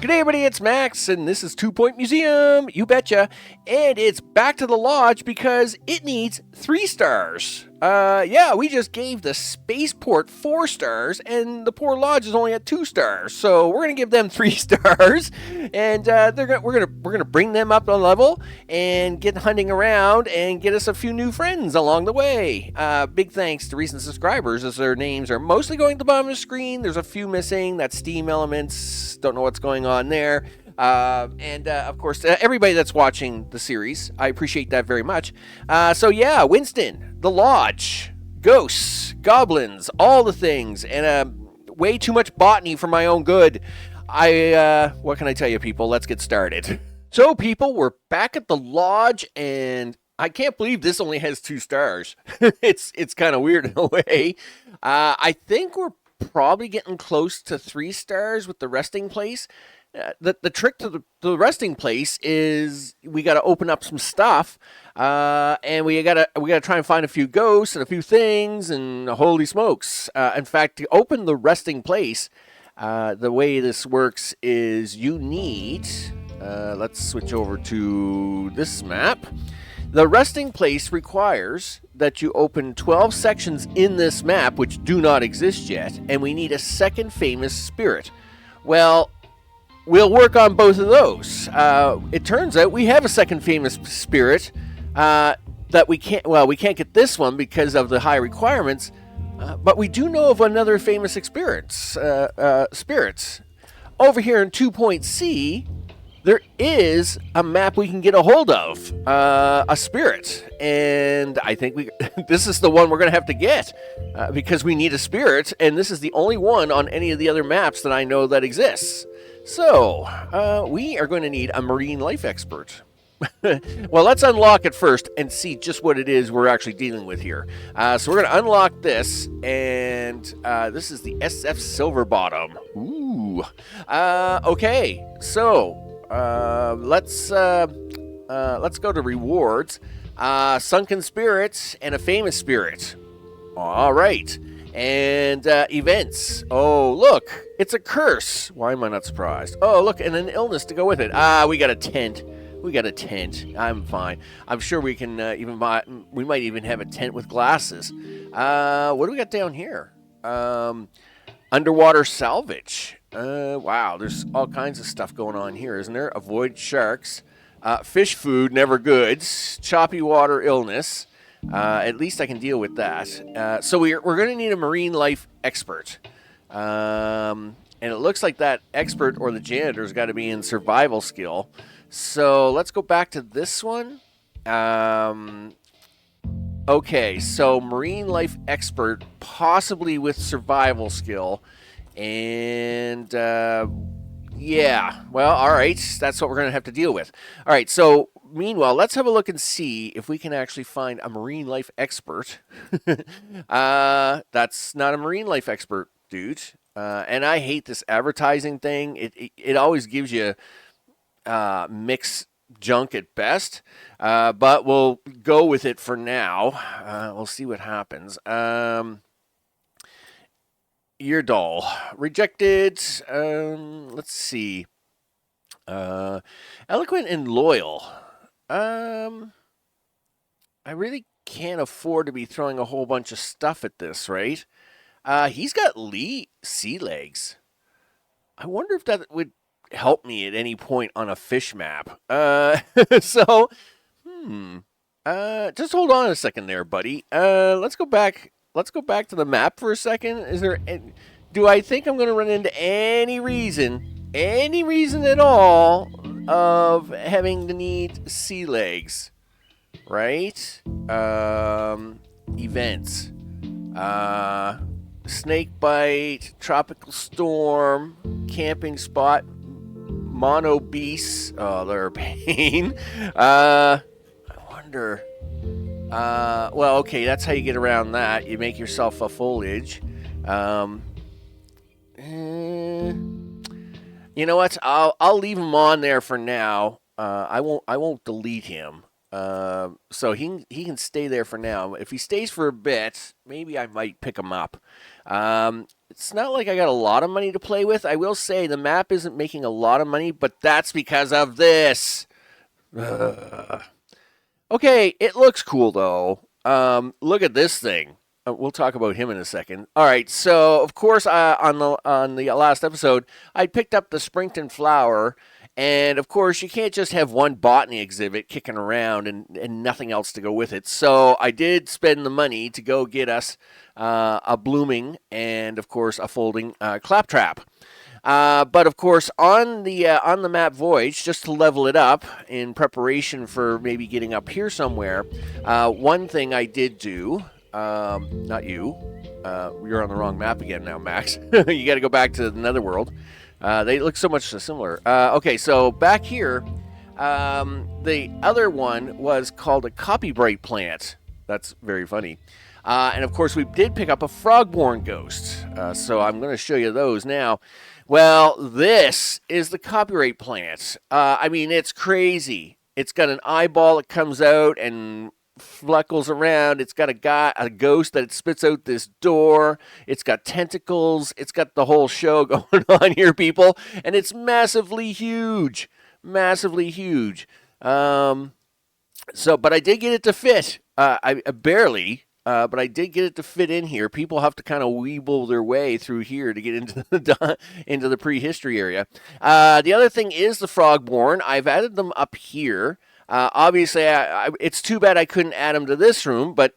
G'day everybody, it's Max, and this is 2 Point Museum, you betcha. And it's back to the lodge because it needs 3 stars. Yeah, we just gave the spaceport 4 stars, and the poor lodge is only at 2 stars. So we're gonna give them 3 stars, and we're gonna bring them up a level and get hunting around and get us a few new friends along the way. Big thanks to recent subscribers, as their names are mostly going to the bottom of the screen. There's a few missing. That's Steam Elements. Don't know what's going on there. And of course, everybody that's watching the series, I appreciate that very much. So yeah, Winston, the lodge, ghosts, goblins, all the things, and way too much botany for my own good. What can I tell you, people? Let's get started. So, people, we're back at the lodge, and I can't believe this only has 2 stars. It's kind of weird in a way. I think we're probably getting close to 3 stars with the resting place. The trick to the resting place is we got to open up some stuff, and we got to try and find a few ghosts and a few things, and holy smokes! In fact, to open the resting place, the way this works is you need. Let's switch over to this map. The resting place requires that you open 12 sections in this map, which do not exist yet, and we need a second famous spirit. Well, we'll work on both of those. It turns out we have a second famous spirit that we can't get this one because of the high requirements, but we do know of another famous spirits. Over here in 2.C, there is a map we can get a hold of, a spirit, and I think this is the one we're going to have to get because we need a spirit, and this is the only one on any of the other maps that I know that exists. So, we are going to need a marine life expert. Well, let's unlock it first and see just what it is we're actually dealing with here. So we're going to unlock this, and this is the SF Silverbottom. Ooh. Okay, so let's go to rewards. Sunken spirits and a famous spirit. All right. And events. Oh, look, it's a curse. Why am I not surprised? Oh, look, and an illness to go with it. We got a tent. I'm fine. I'm sure we can we might even have a tent with glasses. What do we got down here? Underwater salvage. Wow, there's all kinds of stuff going on here, isn't there? Avoid sharks. Fish food, never goods. Choppy water illness. At least I can deal with that. So we're going to need a marine life expert. And it looks like that expert or the janitor's got to be in survival skill. So let's go back to this one. Okay, so marine life expert, possibly with survival skill. And yeah, well, all right. That's what we're going to have to deal with. All right, so meanwhile, let's have a look and see if we can actually find a marine life expert. That's not a marine life expert, dude. And I hate this advertising thing. It always gives you mixed junk at best. But we'll go with it for now. We'll see what happens. You're dull. Rejected. Let's see. Eloquent and loyal. I really can't afford to be throwing a whole bunch of stuff at this, right? He's got sea legs. I wonder if that would help me at any point on a fish map. Just hold on a second there, buddy. Let's go back to the map for a second. Do I think I'm going to run into any reason at all of having to need sea legs, right? Events. Snake bite, tropical storm, camping spot, mono beasts. Oh, they're a pain. I wonder. Well, okay, that's how you get around that. You make yourself a foliage. You know what? I'll leave him on there for now. I won't delete him. So he can stay there for now. If he stays for a bit, maybe I might pick him up. it's not like I got a lot of money to play with. I will say the map isn't making a lot of money, but that's because of this. Ugh. Okay, it looks cool though. Look at this thing. We'll talk about him in a second. All right, so of course, on the last episode, I picked up the Springton flower, and of course, you can't just have one botany exhibit kicking around and nothing else to go with it. So I did spend the money to go get us a blooming and of course a folding claptrap. But of course, on the map voyage, just to level it up in preparation for maybe getting up here somewhere, one thing I did do. Not you. You're on the wrong map again now, Max. You got to go back to the Netherworld. They look so much similar. Okay, so back here, the other one was called a copybright plant. That's very funny. And of course, we did pick up a frogborn ghost. So I'm going to show you those now. Well, this is the copyright plant. I mean, it's crazy. It's got an eyeball that comes out and fleckles around. It's got a ghost that spits out this door. It's got tentacles. It's got the whole show going on here, people. And it's massively huge. Massively huge. But I did get it to fit. I barely. But I did get it to fit in here. People have to kind of weeble their way through here to get into the prehistory area. The other thing is the frogborn. I've added them up here. Obviously, it's too bad I couldn't add him to this room, but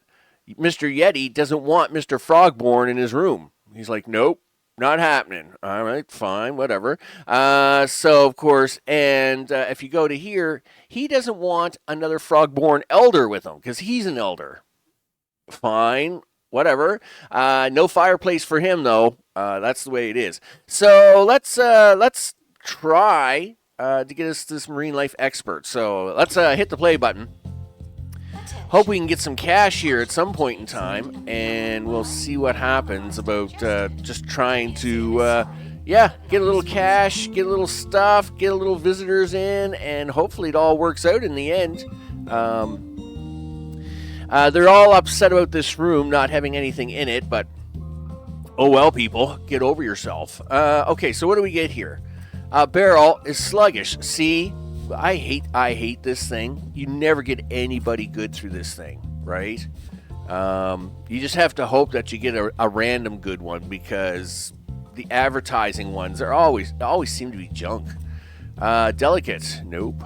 Mr. Yeti doesn't want Mr. Frogborn in his room. He's like, nope, not happening. All right, fine, whatever. So, of course, and if you go to here, he doesn't want another Frogborn elder with him because he's an elder. Fine, whatever. No fireplace for him, though. That's the way it is. So let's try to get us this marine life expert. So let's hit the play button. Hope we can get some cash here at some point in time, and we'll see what happens about just trying to, get a little cash, get a little stuff, get a little visitors in, and hopefully it all works out in the end. They're all upset about this room not having anything in it, but oh well, people, get over yourself. Okay, so what do we get here? Barrel is sluggish. See, I hate this thing. You never get anybody good through this thing, right? You just have to hope that you get a random good one because the advertising ones are always seem to be junk. Delicate, nope.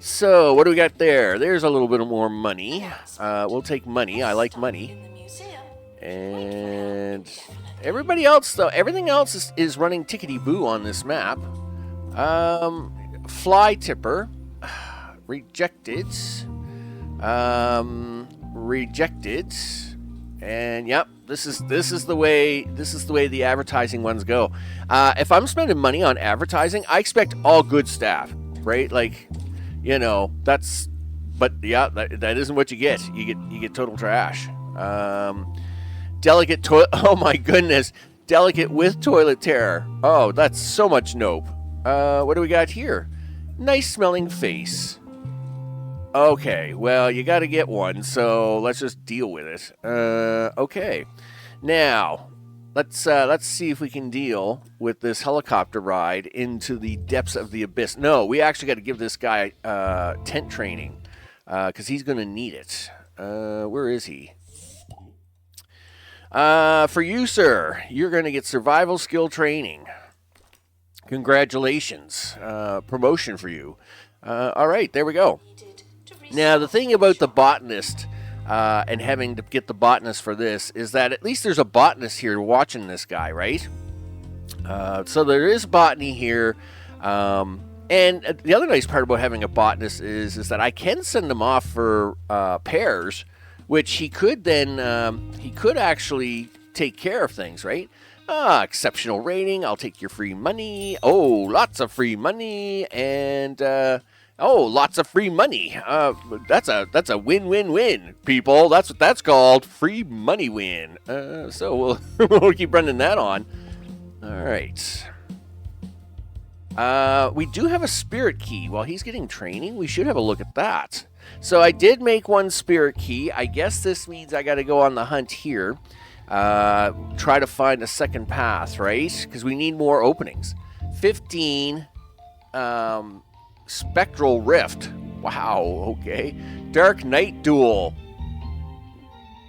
So, what do we got there? There's a little bit more money. We'll take money. I like money. And everybody else, though, everything else is running tickety-boo on this map. Fly tipper. Rejected. Rejected. And yep, this is the way the advertising ones go. If I'm spending money on advertising, I expect all good staff, right? Like, you know, that isn't what you get. You get total trash. Delicate toilet. Oh my goodness, delicate with toilet terror. Oh, that's so much nope. What do we got here? Nice smelling face. Okay, well, you got to get one, so let's just deal with it. Okay, now let's see if we can deal with this helicopter ride into the depths of the abyss. No, we actually got to give this guy tent training because he's going to need it. Where is he? For you, sir, you're going to get survival skill training. Congratulations, promotion for you. All right, there we go. Now, the thing about the botanist and having to get the botanist for this is that at least there's a botanist here watching this guy, right? So there is botany here. And the other nice part about having a botanist is that I can send him off for pairs, which he could then, he could actually take care of things, right? Exceptional rating, I'll take your free money. Oh, lots of free money. And, lots of free money. That's a win-win-win, people. That's what that's called. Free money win. So we'll keep running that on. All right. We do have a spirit key. While he's getting training, we should have a look at that. So I did make one spirit key. I guess this means I got to go on the hunt here. try to find a second path, right? Because we need more openings. 15 Spectral Rift. Wow, okay. Dark Night Duel.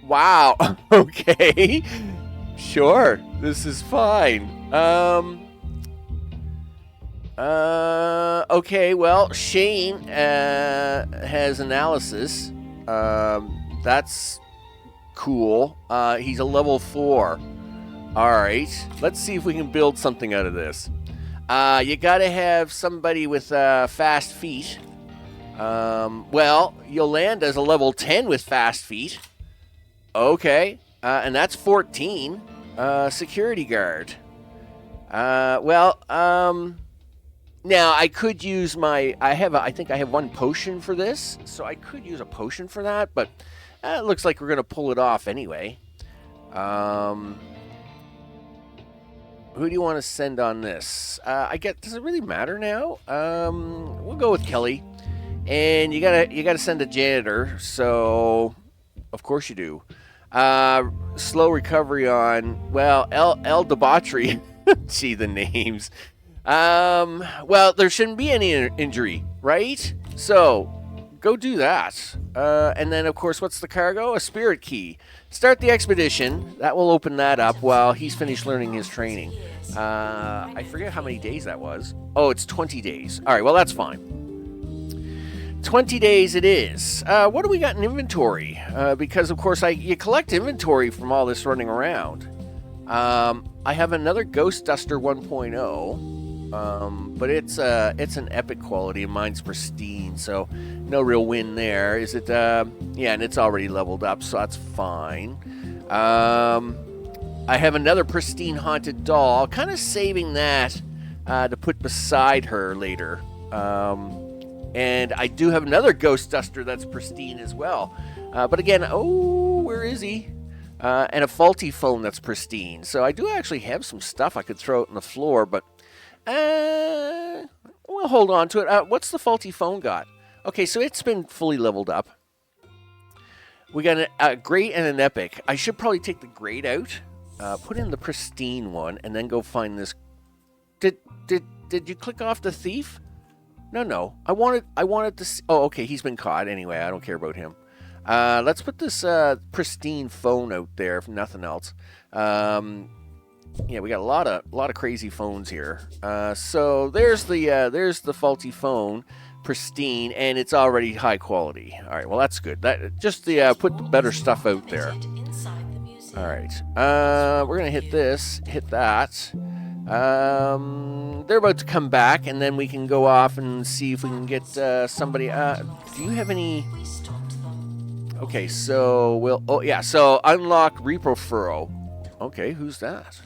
Wow, okay. Sure, this is fine. Okay, well, Shane has analysis. That's cool. He's a level 4. Alright, let's see if we can build something out of this. You gotta have somebody with fast feet. Well, Yolanda's a level 10 with fast feet. Okay, and that's 14. Security guard. Now I could use my. I think I have one potion for this, so I could use a potion for that. But it looks like we're gonna pull it off anyway. Who do you want to send on this? Does it really matter now? We'll go with Kelly. And you gotta send a janitor. So, of course you do. Slow recovery on, well, El Debauchery. Gee, the names. Well, there shouldn't be any injury, right? So, go do that. And then, of course, what's the cargo? A spirit key. Start the expedition. That will open that up while he's finished learning his training. I forget how many days that was. Oh, it's 20 days. All right, well, that's fine. 20 days it is. What do we got in inventory? Because, of course, you collect inventory from all this running around. I have another Ghost Duster 1.0, but it's an epic quality, and mine's pristine, so no real win there. Is it? Yeah, and it's already leveled up, so that's fine. I have another pristine haunted doll, kind of saving that to put beside her later. And I do have another Ghost Duster that's pristine as well. But again, where is he? And a faulty phone that's pristine. So I do actually have some stuff I could throw out on the floor, but we'll hold on to it. What's the faulty phone got? Okay, so it's been fully leveled up. We got a great and an epic. I should probably take the great out, put in the pristine one, and then go find this. Did you click off the thief? No. I wanted to see. Oh, okay, he's been caught anyway. I don't care about him. Let's put this pristine phone out there, if nothing else. Yeah, we got a lot of crazy phones here. So there's the faulty phone, pristine, and it's already high quality. All right, well that's good. That just put the better stuff out there. All right, we're gonna hit this, hit that. They're about to come back, and then we can go off and see if we can get somebody. Do you have any? Okay, so so unlock Repo Furrow. Okay, who's that?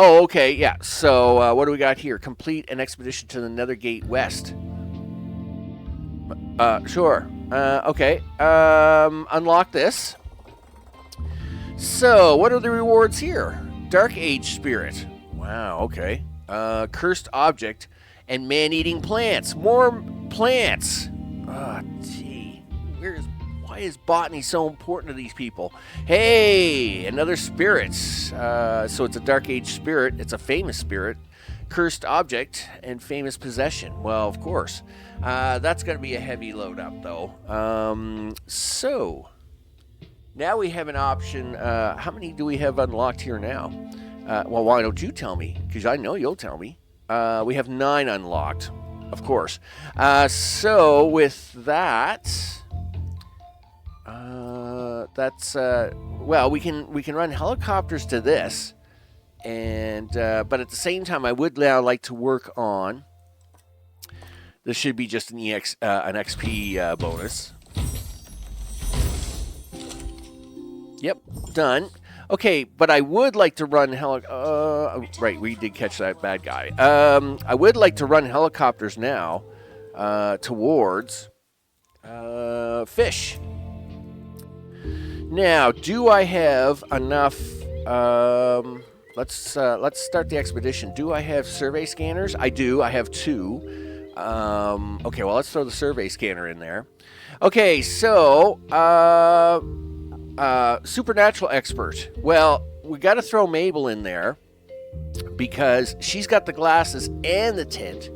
Oh, okay, yeah. So what do we got here? Complete an expedition to the Nethergate West. Sure. Okay. Unlock this. So, what are the rewards here? Dark Age Spirit. Wow, okay. Cursed Object and Man-Eating Plants. More plants. Oh, gee. Why is botany so important to these people? Hey, another spirit. So it's a Dark Age Spirit. It's a famous spirit. Cursed Object and Famous Possession. Well, of course. That's going to be a heavy load up, though. So... now we have an option. How many do we have unlocked here now? Well, why don't you tell me? Because I know you'll tell me. We have 9 unlocked, of course. So with that, well, we can run helicopters to this, and but at the same time, I would now like to work on. This should be just an XP bonus. Yep, done. Okay, but I would like to run right, we did catch that bad guy. I would like to run helicopters now towards fish. Now, do I have enough? Let's start the expedition. Do I have survey scanners? I do. I have 2. Okay, well, let's throw the survey scanner in there. Okay, so supernatural expert. Well, we got to throw Mabel in there because she's got the glasses and the tint.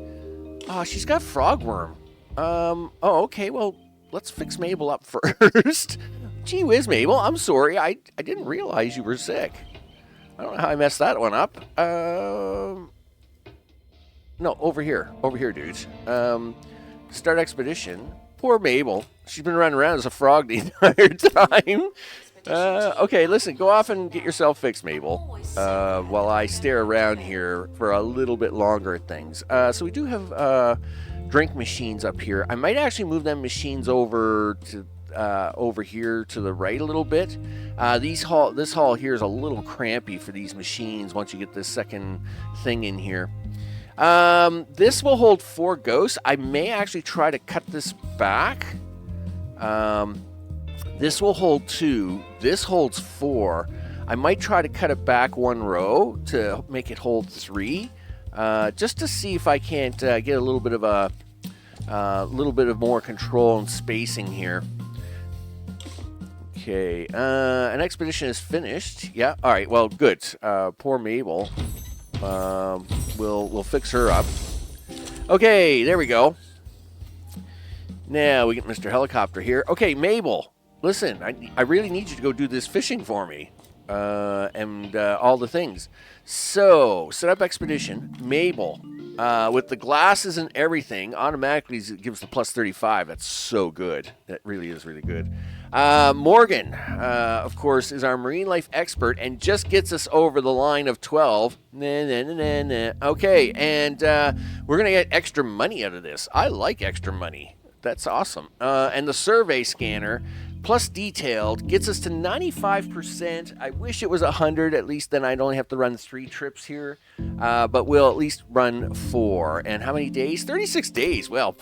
Oh, she's got frogworm. Oh, okay. Well, let's fix Mabel up first. Gee whiz, Mabel. I'm sorry. I didn't realize you were sick. I don't know how I messed that one up. No, over here. Over here, dudes. Start expedition. Poor Mabel. She's been running around as a frog the entire time. Okay, listen. Go off and get yourself fixed, Mabel. While I stare around here for a little bit longer at things. So we do have drink machines up here. I might actually move them machines over to over here to the right a little bit. This hall here is a little crampy for these machines once you get this second thing in here. This will hold 4 ghosts. I may actually try to cut this back. This will hold 2. This holds 4. I might try to cut it back 1 row to make it hold 3. Just to see if I can't get a little bit of more control and spacing here. Okay, an expedition is finished. Yeah, all right, well, good. Poor Mabel. We'll fix her up. Okay, there we go. Now we get Mr. Helicopter here. Okay, Mabel, listen, I really need you to go do this fishing for me. And all the things. So, set up expedition. Mabel, with the glasses and everything, automatically gives the plus 35. That's so good. That really is really good. Morgan, of course, is our marine life expert and just gets us over the line of 12. Okay, and we're going to get extra money out of this. I like extra money. That's awesome. And the survey scanner, plus detailed, gets us to 95%. I wish it was 100. At least then I'd only have to run 3 trips here. But we'll at least run 4. And how many days? 36 days. Well,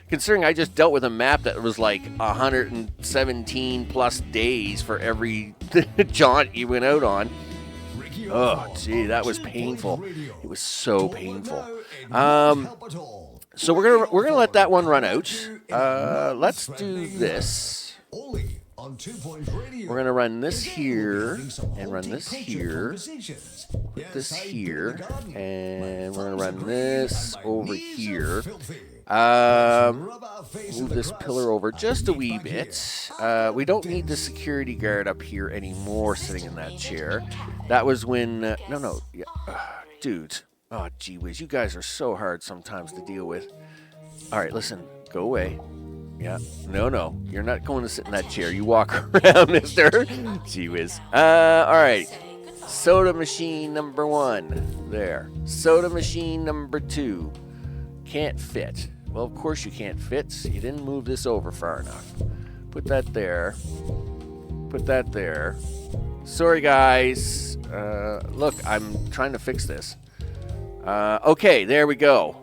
considering I just dealt with a map that was like 117 plus days for every jaunt you went out on. Oh, gee, that was painful. It was so painful. So we're gonna let that one run out. Let's do this. We're gonna run this here and run this here, put this here, and we're gonna run this over here. Move this pillar over just a wee bit. We don't need the security guard up here anymore sitting in that chair. That was when no, yeah, dude. Oh, gee whiz, you guys are so hard sometimes to deal with. All right, listen, go away. Yeah, no, you're not going to sit in that chair. You walk around, mister. Gee whiz. All right, soda machine number 1. There. Soda machine number 2. Can't fit. Well, of course you can't fit. You didn't move this over far enough. Put that there. Put that there. Sorry, guys. Look, I'm trying to fix this. Okay, there we go.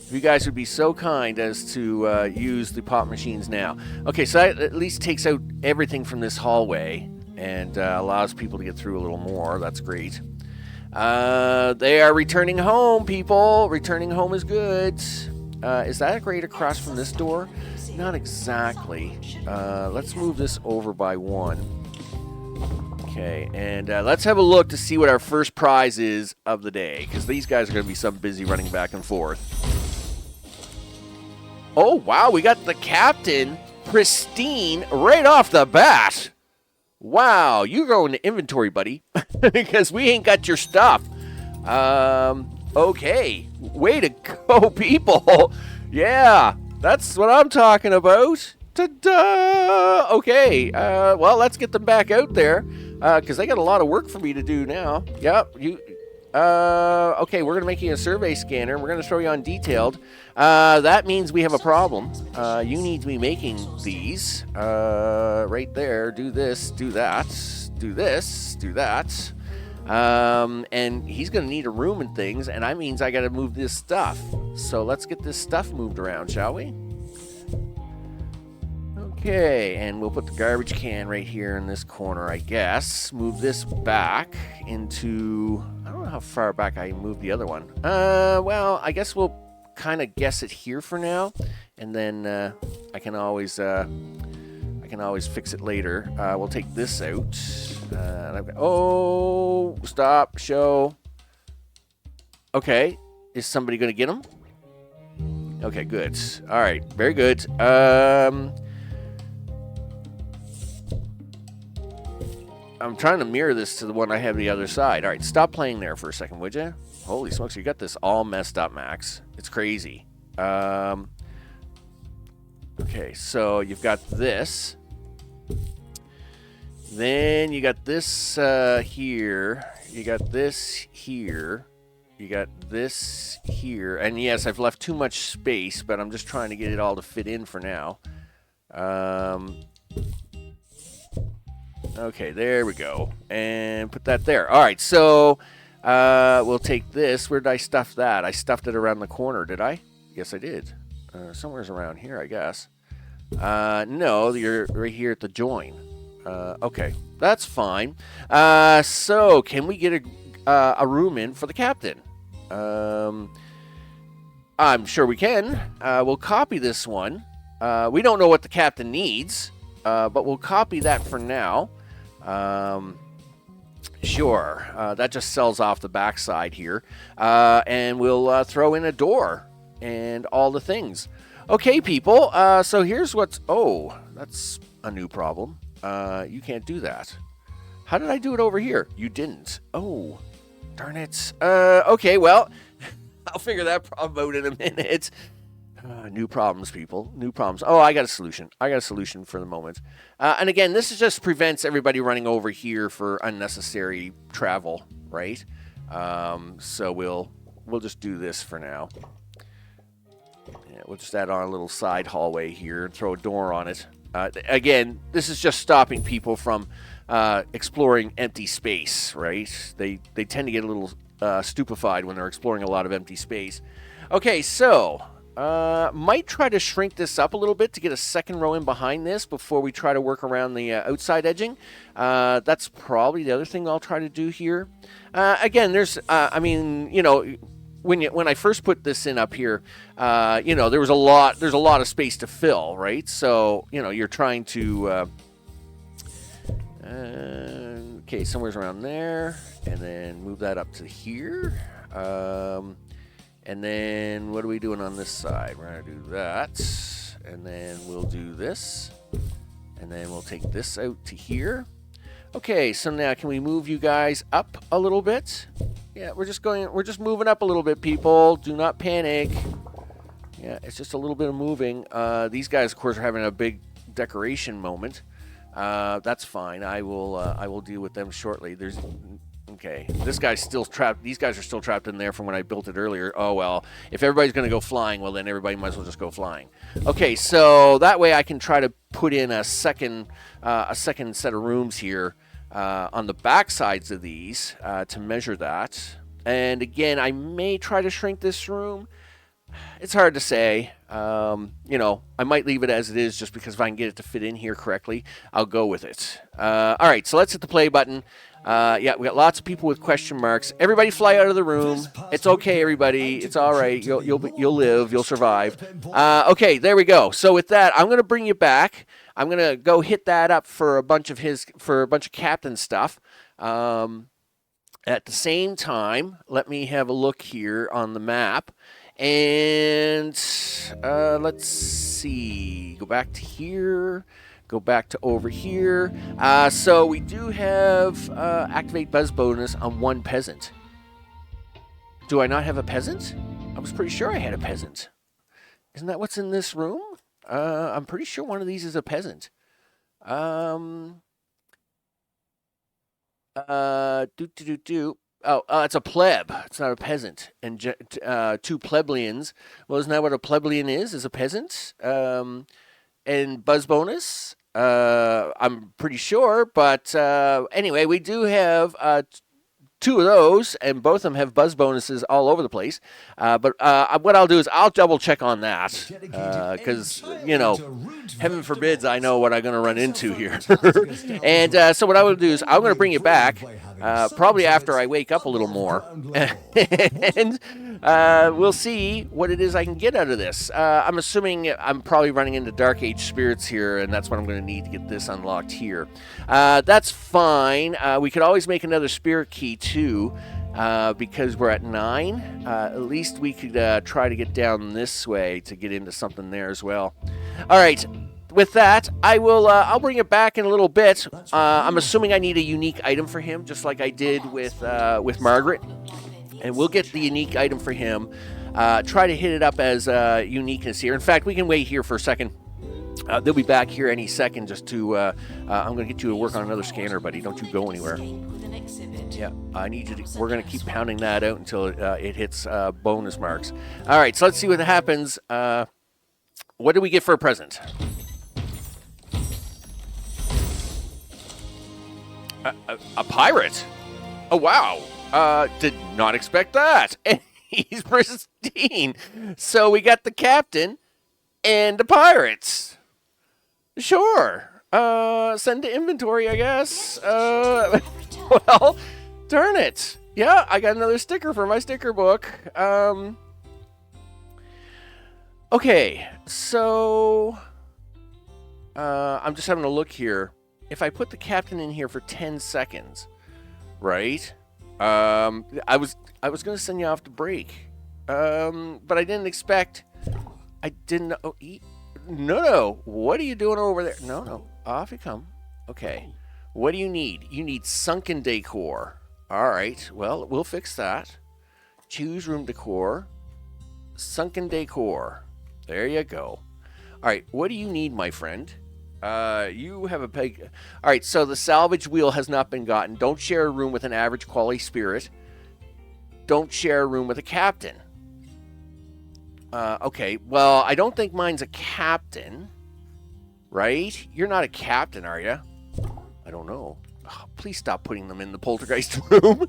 If you guys would be so kind as to use the pop machines now. Okay, so that at least takes out everything from this hallway and allows people to get through a little more. That's great. They are returning home, people. Returning home is good. Is that a grate across from this door? Not exactly. Let's move this over by 1. Okay, and let's have a look to see what our first prize is of the day, because these guys are going to be so busy running back and forth. Oh, wow, we got the captain pristine right off the bat. Wow, you go into inventory, buddy, because we ain't got your stuff. Okay, way to go, people. Yeah, that's what I'm talking about. Ta-da! Okay, well, let's get them back out there, because they got a lot of work for me to do now. Yep, okay, we're going to make you a survey scanner. We're going to throw you on detailed. That means we have a problem. You need to be making these. Right there. Do this, do that. Do this, do that. And he's going to need a room and things, and that means I got to move this stuff. So let's get this stuff moved around, shall we? Okay, and we'll put the garbage can right here in this corner, I guess. Move this back into... I don't know how far back I moved the other one. Well, I guess we'll kind of guess it here for now. And then I can always can always fix it later. We'll take this out. Oh, stop, show. Okay, is somebody going to get him? Okay, good. All right, very good. I'm trying to mirror this to the one I have the other side. All right, stop playing there for a second, would you? Holy smokes, you got this all messed up, Max. It's crazy. Okay, so you've got this. Then you got this here. You got this here. You got this here. And yes, I've left too much space, but I'm just trying to get it all to fit in for now. Okay, there we go. And put that there. All right, so we'll take this. Where did I stuff that? I stuffed it around the corner, did I? Yes, I did. Somewhere's around here, I guess. No, you're right here at the join. Okay, that's fine. So can we get a room in for the captain? I'm sure we can. We'll copy this one. We don't know what the captain needs, but we'll copy that for now. Sure, that just sells off the backside here. And we'll throw in a door and all the things. Okay, people, so here's what's... Oh, that's a new problem. You can't do that. How did I do it over here? You didn't. Oh, darn it. Okay, well, I'll figure that problem out in a minute. New problems, people. New problems. Oh, I got a solution. I got a solution for the moment. And again, this just prevents everybody running over here for unnecessary travel, right? So we'll just do this for now. Yeah, we'll just add on a little side hallway here and throw a door on it. Again, this is just stopping people from exploring empty space, right? They tend to get a little stupefied when they're exploring a lot of empty space. Okay, so might try to shrink this up a little bit to get a second row in behind this before we try to work around the outside edging. That's probably the other thing I'll try to do here. Again, there's, I mean, you know, when I first put this in up here, you know, there's a lot of space to fill, right? So, you know, you're trying to, okay, somewhere's around there, and then move that up to here. And then what are we doing on this side? We're going to do that, and then we'll do this, and then we'll take this out to here. Okay, so now can we move you guys up a little bit? Yeah, we're just moving up a little bit, people. Do not panic. Yeah, it's just a little bit of moving. These guys, of course, are having a big decoration moment. That's fine. I will deal with them shortly. Okay, this guy's still trapped. These guys are still trapped in there from when I built it earlier. Oh, well, if everybody's going to go flying, well, then everybody might as well just go flying. Okay, so that way I can try to put in a second set of rooms here on the back sides of these to measure that. And again, I may try to shrink this room. It's hard to say. You know, I might leave it as it is just because if I can get it to fit in here correctly, I'll go with it. All right, so let's hit the play button. Yeah, we got lots of people with question marks. Everybody fly out of the room. It's okay, everybody. It's all right. You'll live. You'll survive. Okay, there we go. So with that, I'm going to bring you back. I'm going to go hit that up for a bunch of captain stuff. At the same time, let me have a look here on the map. And let's see. Go back to here. Go back to over here. So we do have activate buzz bonus on one peasant. Do I not have a peasant? I was pretty sure I had a peasant. Isn't that what's in this room? I'm pretty sure one of these is a peasant. Oh, it's a pleb. It's not a peasant. And two plebeians. Well, isn't that what a plebeian is? Is a peasant? And buzz bonus. I'm pretty sure, but anyway, we do have two of those, and both of them have buzz bonuses all over the place. But what I'll do is I'll double check on that, because, you know, heaven forbids I know what I'm going to run into here. And so what I will do is I'm going to bring you back, probably after I wake up a little more. And We'll see what it is I can get out of this. I'm assuming I'm probably running into Dark Age spirits here, and that's what I'm going to need to get this unlocked here. That's fine. We could always make another spirit key, too, because we're at 9. At least we could try to get down this way to get into something there as well. All right. With that, I'll bring it back in a little bit. I'm assuming I need a unique item for him, just like I did with Margaret. And we'll get the unique item for him. Try to hit it up as uniqueness here. In fact, we can wait here for a second. They'll be back here any second just to... I'm going to get you to work on another scanner, buddy. Don't you go anywhere. Yeah, I need you to... We're going to keep pounding that out until it hits bonus marks. All right, so let's see what happens. What do we get for a present? A pirate? Oh, wow. Did not expect that. And he's pristine. So we got the captain and the pirates. Sure. Send to inventory, I guess. Well, darn it. Yeah, I got another sticker for my sticker book. Okay, so I'm just having a look here. If I put the captain in here for 10 seconds, right? I was going to send you off to break. But I didn't expect... I didn't... Oh, no. What are you doing over there? No. Off you come. Okay. What do you need? You need sunken decor. All right. Well, we'll fix that. Choose room decor. Sunken decor. There you go. All right. What do you need, my friend? You have a peg. All right, so the salvage wheel has not been gotten. Don't share a room with an average quality spirit. Don't share a room with a captain. Okay, well, I don't think mine's a captain, right? You're not a captain, are you? I don't know. Oh, please stop putting them in the poltergeist room.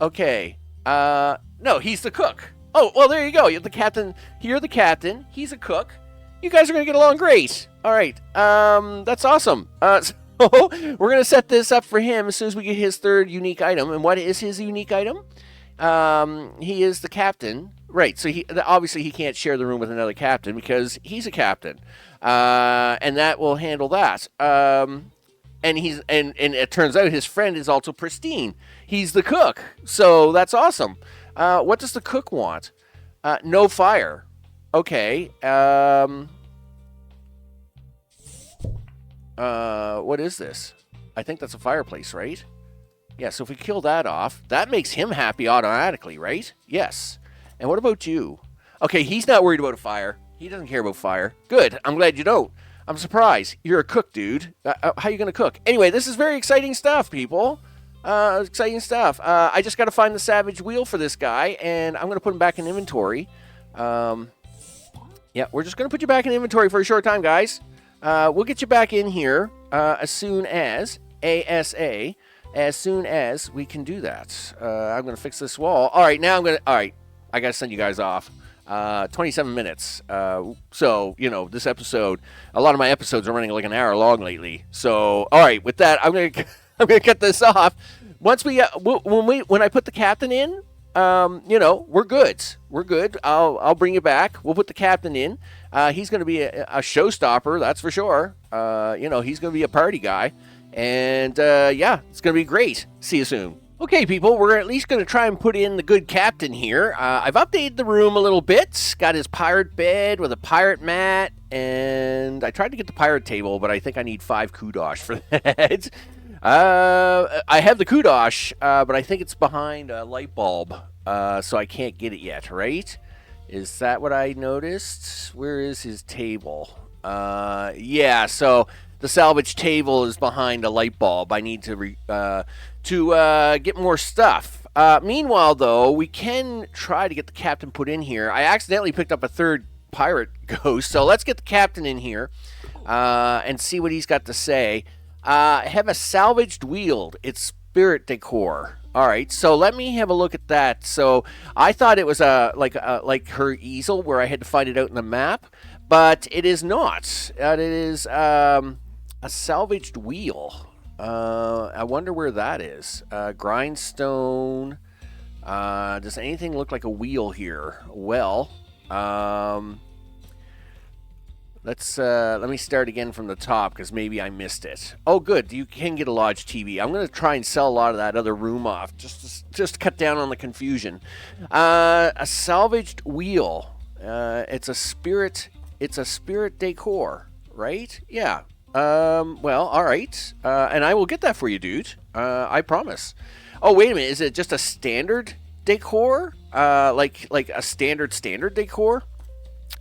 Okay. No, he's the cook. Oh, well, there you go. You're the captain. You're the captain. He's a cook. You guys are going to get along great. All right. That's awesome. So we're going to set this up for him as soon as we get his third unique item. And what is his unique item? He is the captain. Right. So obviously he can't share the room with another captain because he's a captain. And that will handle that. And it turns out his friend is also pristine. He's the cook. So that's awesome. What does the cook want? No fire. Okay. What is this? I think that's a fireplace, right? Yeah, so if we kill that off, that makes him happy automatically, right? Yes. And what about you? Okay, he's not worried about a fire. He doesn't care about fire. Good. I'm glad you don't. I'm surprised. You're a cook, dude. How are you going to cook? Anyway, this is very exciting stuff, people. Exciting stuff. I just got to find the savage wheel for this guy, and I'm going to put him back in inventory. Yeah, we're just going to put you back in inventory for a short time, guys. We'll get you back in here as soon as we can do that. I'm going to fix this wall. All right, now all right, I got to send you guys off. 27 minutes. So, this episode, a lot of my episodes are running like an hour long lately. So, all right, with that, I'm going to cut this off. Once when I put the captain in, we're good. We're good. I'll bring you back. We'll put the captain in. He's going to be a showstopper, that's for sure. He's going to be a party guy. And, it's going to be great. See you soon. Okay, people, we're at least going to try and put in the good captain here. I've updated the room a little bit. Got his pirate bed with a pirate mat. And I tried to get the pirate table, but I think I need 5 kudosh for that. I have the kudosh, but I think it's behind a light bulb, so I can't get it yet, right? Is that what I noticed? Where is his table? Yeah, so the salvage table is behind a light bulb. I need to get more stuff. Meanwhile, though, we can try to get the captain put in here. I accidentally picked up a third pirate ghost, so let's get the captain in here and see what he's got to say. Have a salvaged wheel. It's spirit decor. All right, so let me have a look at that. So I thought it was like her easel where I had to find it out in the map, but it is not. It is a salvaged wheel. I wonder where that is. Grindstone, Does anything look like a wheel here? Well, let me start again from the top because maybe I missed it. Oh, good. You can get a lodge TV. I'm going to try and sell a lot of that other room off just to cut down on the confusion. A salvaged wheel. It's a spirit decor, right? Yeah. Well, all right. And I will get that for you, dude. I promise. Oh, wait a minute. Is it just a standard decor? Like a standard decor?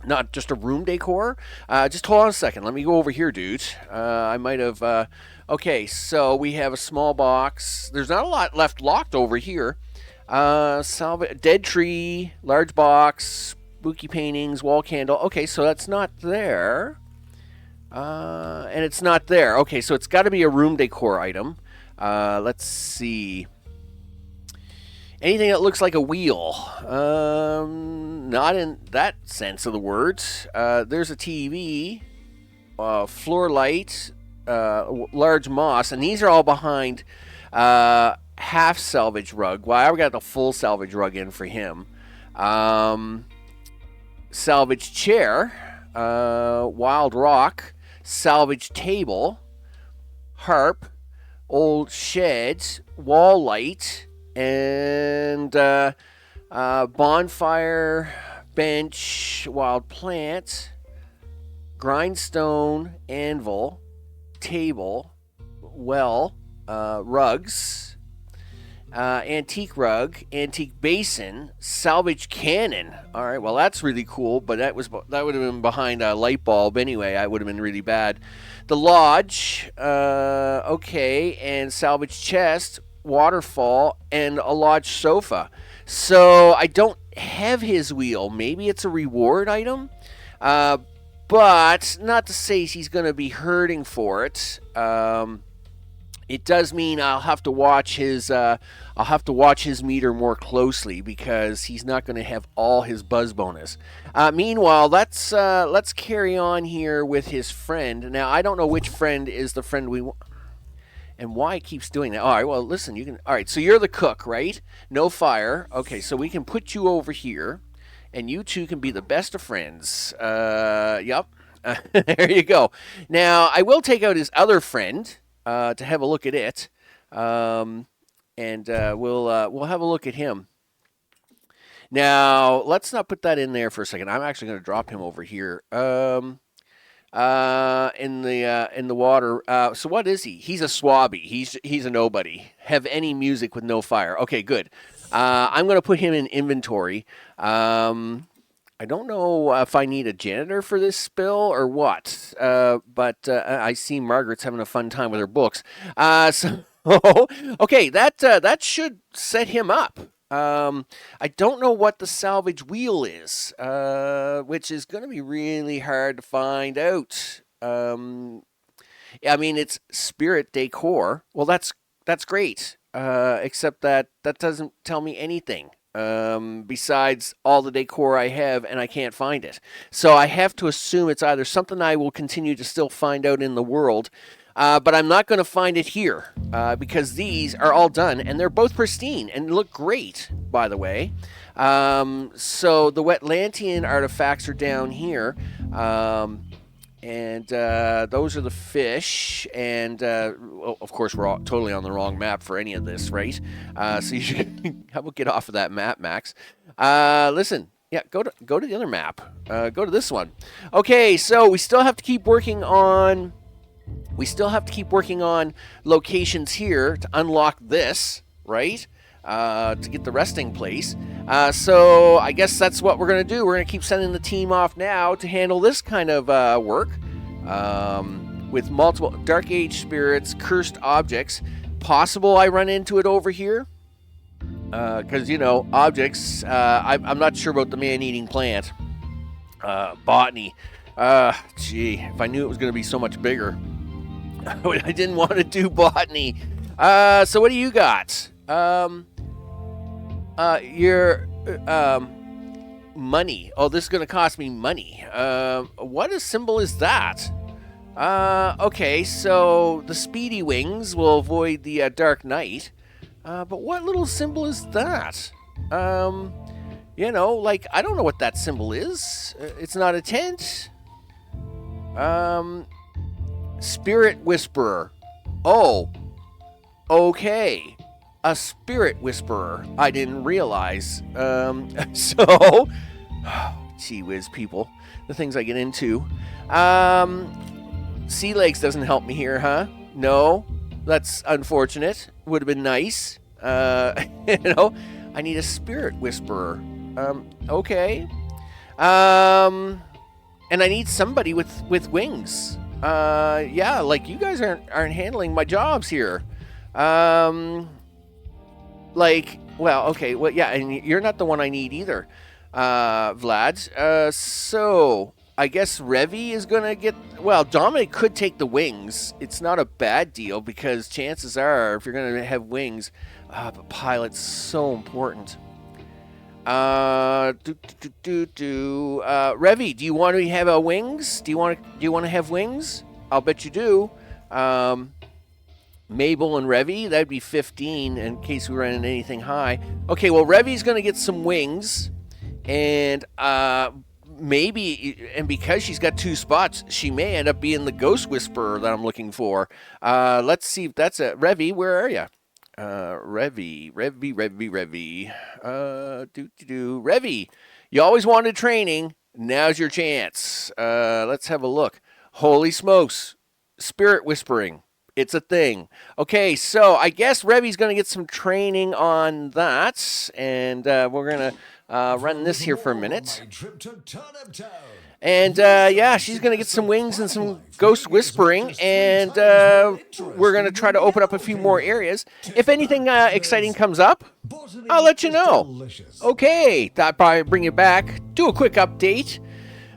Not just a room decor? Just hold on a second. Let me go over here, dude. I might have... okay, so we have a small box. There's not a lot left locked over here. Dead tree, large box, spooky paintings, wall candle. Okay, so that's not there. And it's not there. Okay, so it's got to be a room decor item. Let's see. Anything that looks like a wheel. Not in that sense of the words. There's a TV, floor light, large moss, and these are all behind half salvage rug. Well, I got the full salvage rug in for him. Salvage chair, wild rock, salvage table, harp, old sheds, wall light, and bonfire, bench, wild plant, grindstone, anvil, table, well, rugs, antique rug, antique basin, salvage cannon. All right, well that's really cool, but that would have been behind a light bulb anyway. I would have been really bad. The lodge, okay, and salvage chest, waterfall, and a lodge sofa. So I don't have his wheel. Maybe it's a reward item, but not to say he's going to be hurting for it. It does mean I'll have to watch his meter more closely because he's not going to have all his buzz bonus. Meanwhile, let's carry on here with his friend. Now I don't know which friend is the friend we want. And why it keeps doing that. All right, well, listen, you can... All right, so you're the cook, right? No fire. Okay, so we can put you over here, and you two can be the best of friends. Yep. There you go. Now, I will take out his other friend to have a look at it, and we'll have a look at him. Now, let's not put that in there for a second. I'm actually going to drop him over here. In the water. So what is he? He's a swabby. He's a nobody. Have any music with no fire. Okay, good. I'm gonna put him in inventory. I don't know if I need a janitor for this spill or what. But I see Margaret's having a fun time with her books. So okay, that should set him up. I don't know what the salvage wheel is, which is going to be really hard to find out. I mean, it's spirit decor. Well, that's great, except that doesn't tell me anything besides all the decor I have, and I can't find it. So I have to assume it's either something I will continue to still find out in the world, but I'm not going to find it here because these are all done and they're both pristine and look great, by the way. So the Waitlantian artifacts are down here, and those are the fish. And well, of course, we're all totally on the wrong map for any of this, right? So you should how about get off of that map, Max? Listen. Yeah, go to the other map. Go to this one. Okay, so we still have to keep working on. Locations here to unlock this, right? To get the resting place. So I guess that's what we're going to do. We're going to keep sending the team off now to handle this kind of work. With multiple Dark Age spirits, cursed objects. Possible I run into it over here. Because, objects. I'm not sure about the man-eating plant. Botany. Gee, if I knew it was going to be so much bigger. I didn't want to do botany. So what do you got? Your money. Oh, this is going to cost me money. What a symbol is that? Okay, so the speedy wings will avoid the dark night. But what little symbol is that? You know, like, I don't know what that symbol is. It's not a tent. Spirit Whisperer. Oh, okay. A Spirit Whisperer. I didn't realize. So, gee whiz, people. The things I get into. Sea Legs doesn't help me here, huh? No, that's unfortunate. Would have been nice. You know, I need a Spirit Whisperer. Okay. And I need somebody with wings. Yeah, like, you guys aren't handling my jobs here. Like, well, okay, well, yeah, and you're not the one I need either, Vlad. So I guess Revy is gonna get. Well, Dominic could take the wings. It's not a bad deal because chances are, if you're gonna have wings, but pilot's so important. Revy, do you want to have wings? Do you want to have wings? I'll bet you do. Mabel and Revy, that'd be 15 in case we run into anything high. Okay, well, Revy's going to get some wings, and maybe, and because she's got 2 spots, she may end up being the Ghost Whisperer that I'm looking for. Let's see if that's it. Revy, where are you? Revy. Revy, you always wanted training. Now's your chance. Let's have a look. Holy smokes. Spirit Whispering. It's a thing. Okay, so I guess Revy's going to get some training on that, and we're going to run this here for a minute. And, yeah, she's going to get some wings and some ghost whispering, and we're going to try to open up a few more areas. If anything exciting comes up, I'll let you know. Okay, that'll probably bring you back. Do a quick update.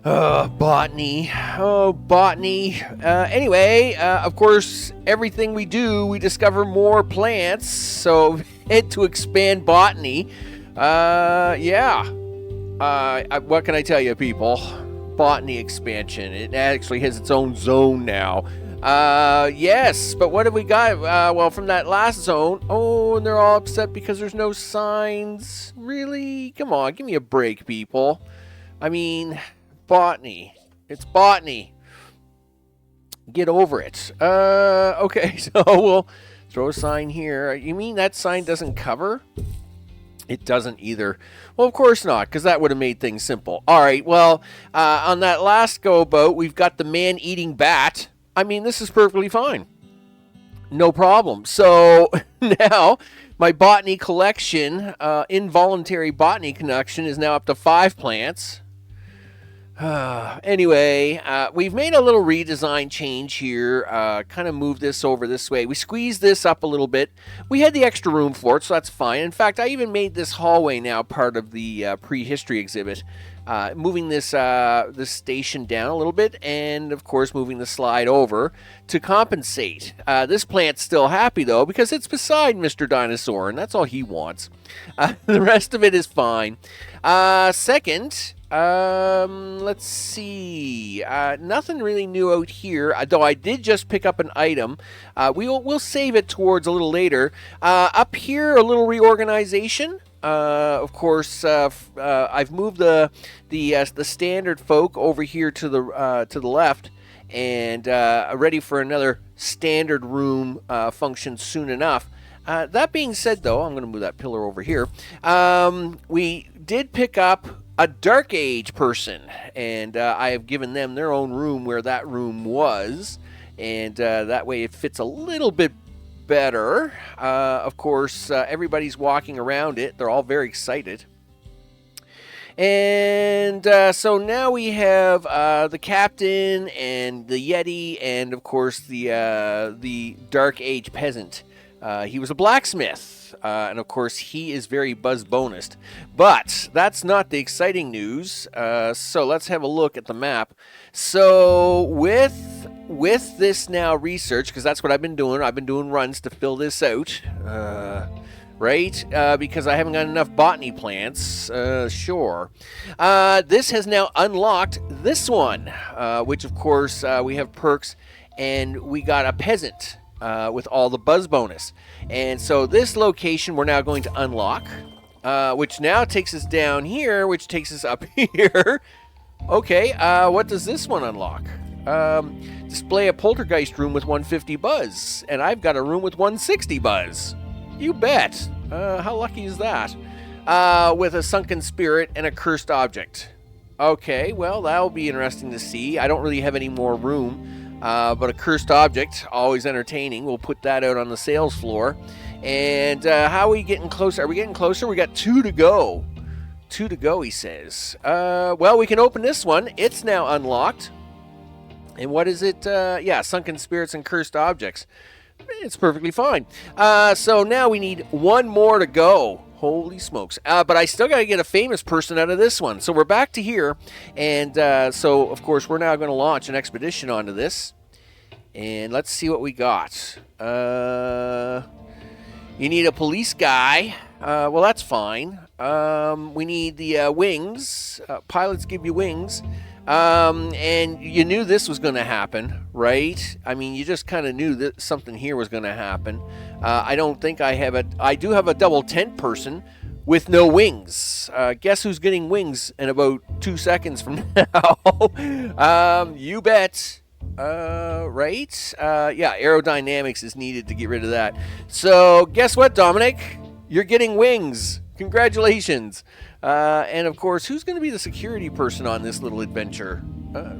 Botany. Oh, botany. Anyway, of course, everything we do, we discover more plants, so head to expand botany. Yeah. What can I tell you, people? Botany expansion. It actually has its own zone now. Yes, but what have we got? Well, from that last zone, oh, and they're all upset because there's no signs. Really? Come on, give me a break, people. I mean, botany. It's botany. Get over it. Okay, so we'll throw a sign here. You mean that sign doesn't cover? It doesn't either. Well, of course not, because that would have made things simple. All right, well, on that last go boat, we've got the man-eating bat. I mean, this is perfectly fine. No problem. So now my botany collection, involuntary botany collection, is now up to 5 plants. Anyway, we've made a little redesign change here, kind of moved this over this way. We squeezed this up a little bit. We had the extra room for it, so that's fine. In fact, I even made this hallway now part of the prehistory exhibit, moving this station down a little bit, and of course moving the slide over to compensate. This plant's still happy though, because it's beside Mr. Dinosaur, and that's all he wants. The rest of it is fine. Second, let's see. Nothing really new out here, though I did just pick up an item. We'll save it towards a little later. Up here, a little reorganization. Of course, I've moved the standard folk over here to the left, and ready for another standard room function soon enough. That being said, though, I'm going to move that pillar over here. We did pick up a Dark Age person, and I have given them their own room where that room was, and that way it fits a little bit better. Of course, everybody's walking around it. They're all very excited. And so now we have the captain and the Yeti, and of course the Dark Age peasant. He was a blacksmith, and of course he is very buzz-bonused. But that's not the exciting news, so let's have a look at the map. So with this now research, because that's what I've been doing runs to fill this out, right? Because I haven't got enough botany plants, sure. This has now unlocked this one, which of course we have perks, and we got a peasant. With all the buzz bonus. And so this location we're now going to unlock. which now takes us down here, which takes us up here. Okay, what does this one unlock? Display a poltergeist room with 150 buzz, and I've got a room with 160 buzz. You bet. How lucky is that? With a sunken spirit and a cursed object. Okay, well, that'll be interesting to see. I don't really have any more room, but a cursed object, always entertaining. We'll put that out on the sales floor. And how are we getting closer? Are we getting closer? We got 2 to go. 2 to go, he says. Well, we can open this one. It's now unlocked. And what is it? Yeah, sunken spirits and cursed objects. It's perfectly fine. So now we need 1 more to go. Holy smokes. But I still got to get a famous person out of this one. So we're back to here. And so, of course, we're now going to launch an expedition onto this. And let's see what we got. You need a police guy. Well, that's fine. We need the wings. Pilots give you wings. And you knew this was going to happen, right? I mean, you just kind of knew that something here was going to happen. I don't think I have I do have a double tent person with no wings. Guess who's getting wings in about 2 seconds from now? You bet. Right? Yeah, aerodynamics is needed to get rid of that. So, guess what, Dominic? You're getting wings. Congratulations. And of course, who's going to be the security person on this little adventure?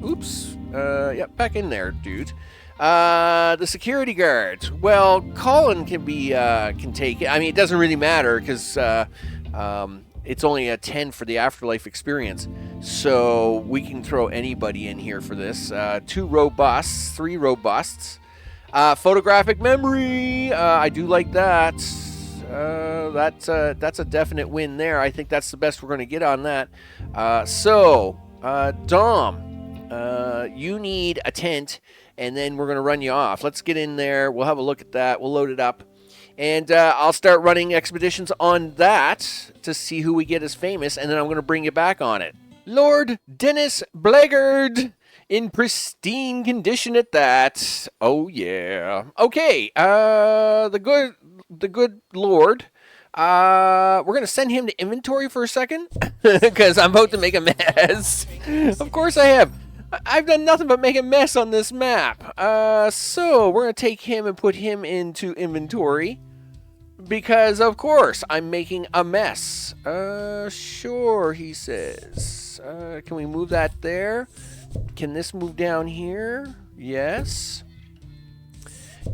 Oops. Yep, back in there, dude. The security guard. Well, Colin can take it. I mean, it doesn't really matter because it's only a 10 for the afterlife experience. So we can throw anybody in here for this. 2 robusts, 3 robusts. Photographic memory. I do like that. That's a definite win there. I think that's the best we're going to get on that. Dom, you need a tent, and then we're going to run you off. Let's get in there. We'll have a look at that. We'll load it up. And I'll start running expeditions on that to see who we get as famous, and then I'm going to bring you back on it. Lord Dennis Blackguard, in pristine condition at that. Oh, yeah. Okay, the good Lord. We're going to send him to inventory for a second, because I'm about to make a mess. Of course I have. I've done nothing but make a mess on this map. So we're going to take him and put him into inventory. Because, of course, I'm making a mess. Sure, he says. Can we move that there? Can this move down here? Yes.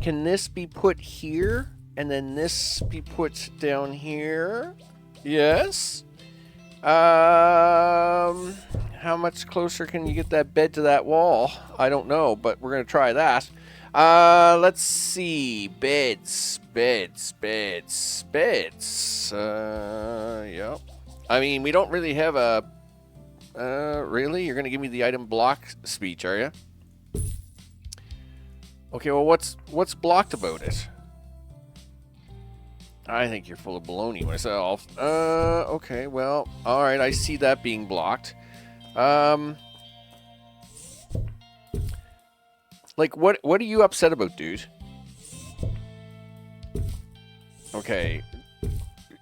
Can this be put here? And then this be put down here? Yes. How much closer can you get that bed to that wall? I don't know, but we're going to try that. Let's see. Beds. Yep. I mean, we don't really have a... really? You're going to give me the item block speech, are you? Okay, well, what's blocked about it? I think you're full of baloney myself. Okay, well, alright, I see that being blocked. Like, what are you upset about, dude? Okay.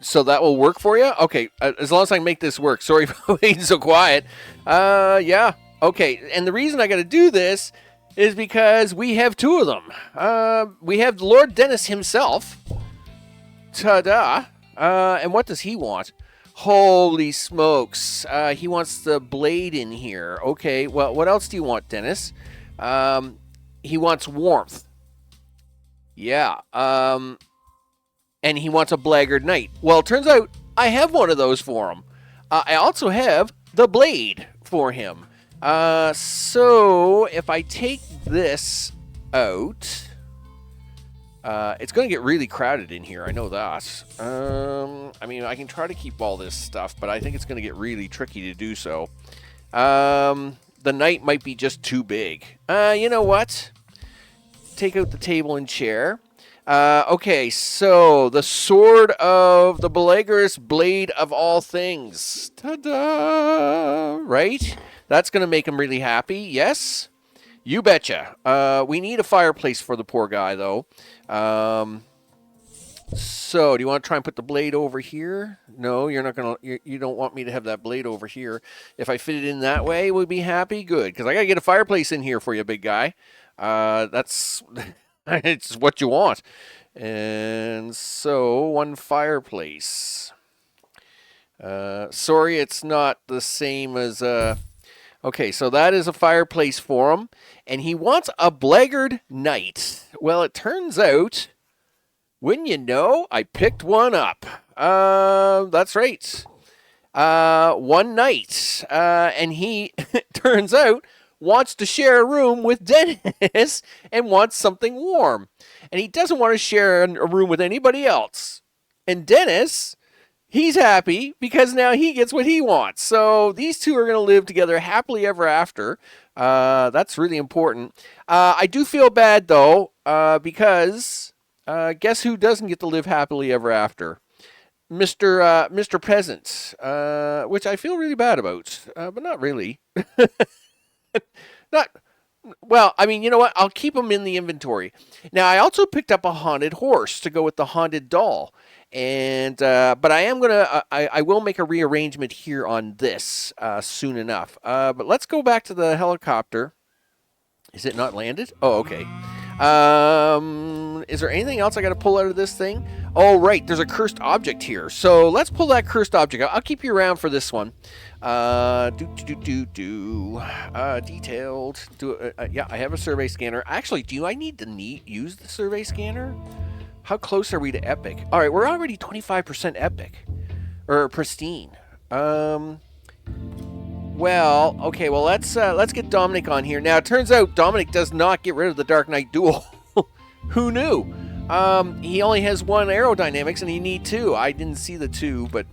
So that will work for you? Okay, as long as I can make this work. Sorry for being so quiet. Yeah. Okay, and the reason I gotta do this is because we have 2 of them. We have Lord Dennis himself. Ta-da. And what does he want? Holy smokes. He wants the blade in here. Okay, well, what else do you want, Dennis? He wants warmth. Yeah. And he wants a Blackguard Knight. Well, it turns out I have one of those for him. I also have the blade for him. So if I take this out, it's going to get really crowded in here. I know that. I mean, I can try to keep all this stuff, but I think it's going to get really tricky to do so. The knight might be just too big. You know what? Take out the table and chair. Okay, so the sword of the Beleaguerous blade of all things. Ta-da! Right? That's going to make him really happy. Yes? You betcha. We need a fireplace for the poor guy, though. So, do you want to try and put the blade over here? No, you're not gonna. You don't want me to have that blade over here. If I fit it in that way, we'll be happy. Good, because I gotta get a fireplace in here for you, big guy. That's it's what you want. And so, one fireplace. Sorry, it's not the same as Okay, so that is a fireplace for him, and he wants a blackguard knight. Well, it turns out. Wouldn't you know, I picked one up. That's right. One night. And he, turns out, wants to share a room with Dennis and wants something warm. And he doesn't want to share a room with anybody else. And Dennis, he's happy because now he gets what he wants. So these two are going to live together happily ever after. That's really important. I do feel bad, though, because... guess who doesn't get to live happily ever after? Mr. Peasant, which I feel really bad about, but not really. Not well. I mean, you know what? I'll keep him in the inventory. Now, I also picked up a haunted horse to go with the haunted doll, and but I am gonna. I will make a rearrangement here on this soon enough. But let's go back to the helicopter. Is it not landed? Oh, okay. Is there anything else I got to pull out of this thing? Oh, right. There's a cursed object here. So let's pull that cursed object out. I'll keep you around for this one. Detailed. Yeah, I have a survey scanner. Actually, I need to use the survey scanner? How close are we to epic? All right, we're already 25% epic. Or pristine. Well, okay, well, let's get Dominic on here. Now, it turns out Dominic does not get rid of the Dark Knight Duel. Who knew? He only has one aerodynamics, and he need two. I didn't see the two, but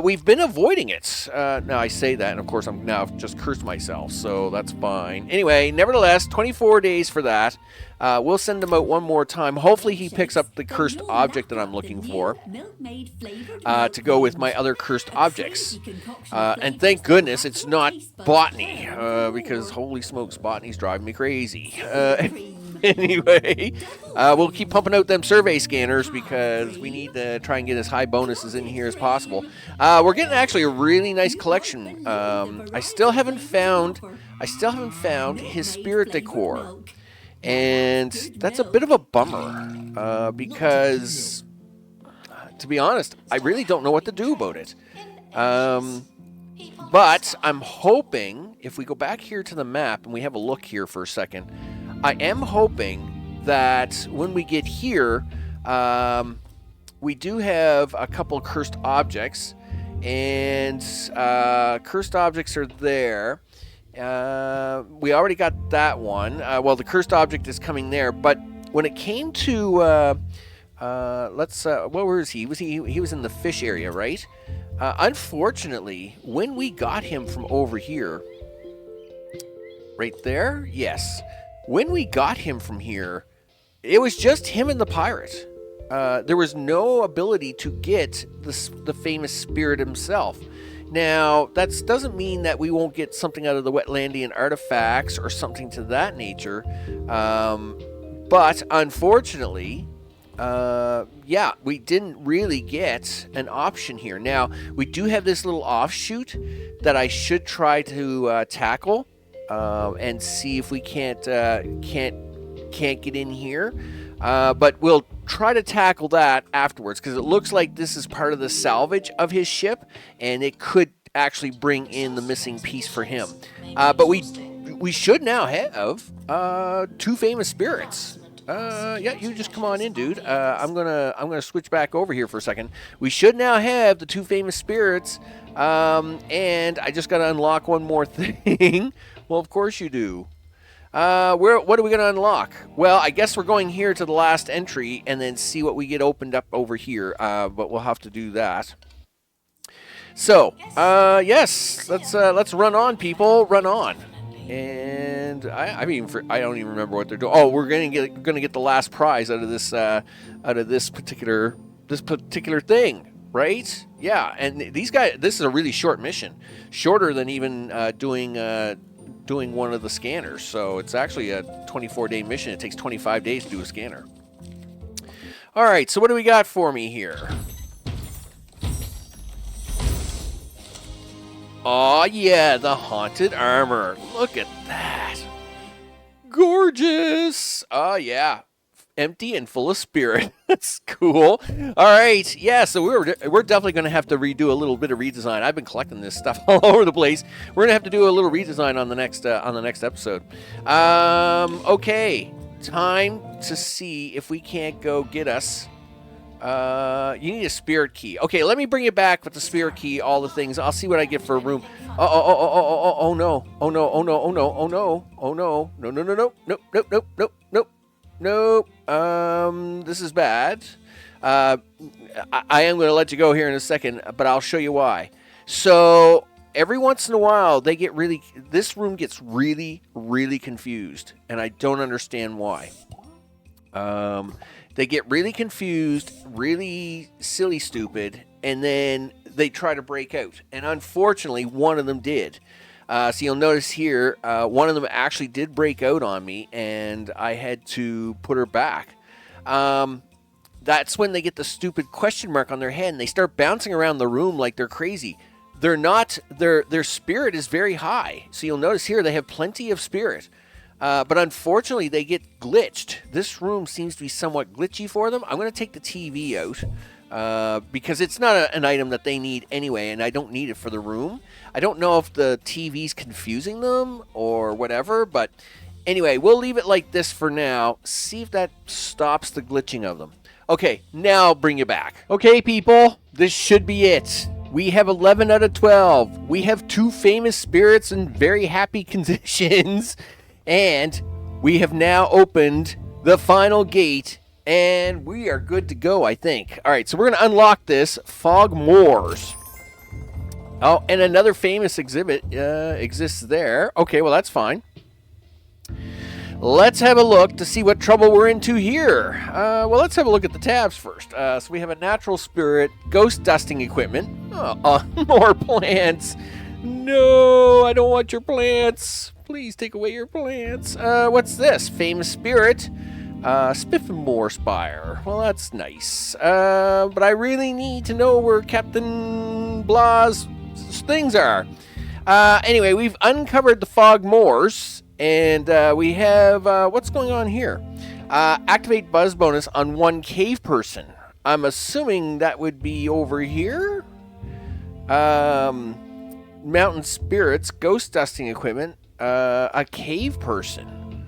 we've been avoiding it. Now, I say that, and of course, I'm now just cursed myself, so that's fine. Anyway, nevertheless, 24 days for that. We'll send him out one more time. Hopefully, he picks up the cursed object that I'm looking for to go with my other cursed objects. And thank goodness it's not botany, because holy smokes, botany's driving me crazy. Anyway, we'll keep pumping out them survey scanners because we need to try and get as high bonuses in here as possible. We're getting actually a really nice collection. I still haven't found his spirit decor. And that's a bit of a bummer, because, to be honest, I really don't know what to do about it. But I'm hoping, if we go back here to the map and we have a look here for a second, I am hoping that when we get here, we do have a couple cursed objects, and cursed objects are there. We already got that one. Well, the cursed object is coming there, but when it came to where is he? He was in the fish area, right? Unfortunately, when we got him from over here, right there, yes. When we got him from here, it was just him and the pirate. There was no ability to get the famous spirit himself. Now, that doesn't mean that we won't get something out of the Wetlandian artifacts or something to that nature. But unfortunately, we didn't really get an option here. Now, we do have this little offshoot that I should try to tackle and see if we can't get in here. But we'll try to tackle that afterwards, because it looks like this is part of the salvage of his ship, and it could actually bring in the missing piece for him. But we should now have two famous spirits. Yeah, you just come on in, dude. I'm gonna switch back over here for a second. We should now have the two famous spirits, and I just gotta unlock one more thing. Well, of course you do. What are we going to unlock? Well, I guess we're going here to the last entry and then see what we get opened up over here. But we'll have to do that. So, yes, let's run on, people, run on. And I don't even remember what they're doing. Oh, we're gonna get the last prize out of this particular thing, right? Yeah, and these guys, this is a really short mission, shorter than even doing one of the scanners. So it's actually a 24-day mission. It takes 25 days to do a scanner. All right, so what do we got for me here? Oh yeah, the haunted armor. Look at that. Gorgeous. Oh yeah. Empty and full of spirit. That's cool. All right. Yeah, so we're definitely going to have to redo a little bit of redesign. I've been collecting this stuff all over the place. We're going to have to do a little redesign on the next episode. Okay. Time to see if we can't go get us. You need a spirit key. Okay, let me bring it back with the spirit key, all the things. I'll see what I get for a room. Oh no. Oh no. Oh no. Oh no. Oh no. Oh no. No. No. No. No. Nope. Nope. Nope. Nope. Nope. Nope. This is bad. I am going to let you go here in a second, but I'll show you why. So every once in a while, this room gets really, really confused, and I don't understand why. They get really confused, really silly, stupid, and then they try to break out. And unfortunately, one of them did. So you'll notice here, one of them actually did break out on me, and I had to put her back. That's when they get the stupid question mark on their head, and they start bouncing around the room like they're crazy. They're not. Their spirit is very high. So you'll notice here they have plenty of spirit. But unfortunately, they get glitched. This room seems to be somewhat glitchy for them. I'm going to take the TV out because it's not an item that they need anyway, and I don't need it for the room. I don't know if the TV's confusing them or whatever, but anyway, we'll leave it like this for now. See if that stops the glitching of them. Okay, now I'll bring you back. Okay, people, this should be it. We have 11 out of 12. We have 2 famous spirits in very happy conditions. And we have now opened the final gate, and we are good to go, I think. All right, so we're going to unlock this Fog Moors. Oh, and another famous exhibit exists there. Okay, well, that's fine. Let's have a look to see what trouble we're into here. Well, let's have a look at the tabs first. So we have a natural spirit, ghost dusting equipment. More plants. No, I don't want your plants. Please take away your plants. What's this? Famous spirit. Spiffenmore Spire. Well, that's nice. But I really need to know where Captain Blah's things are. Anyway, we've uncovered the Fog Moors, and we have... what's going on here? Activate buzz bonus on 1 cave person. I'm assuming that would be over here. Mountain spirits, ghost dusting equipment. A cave person.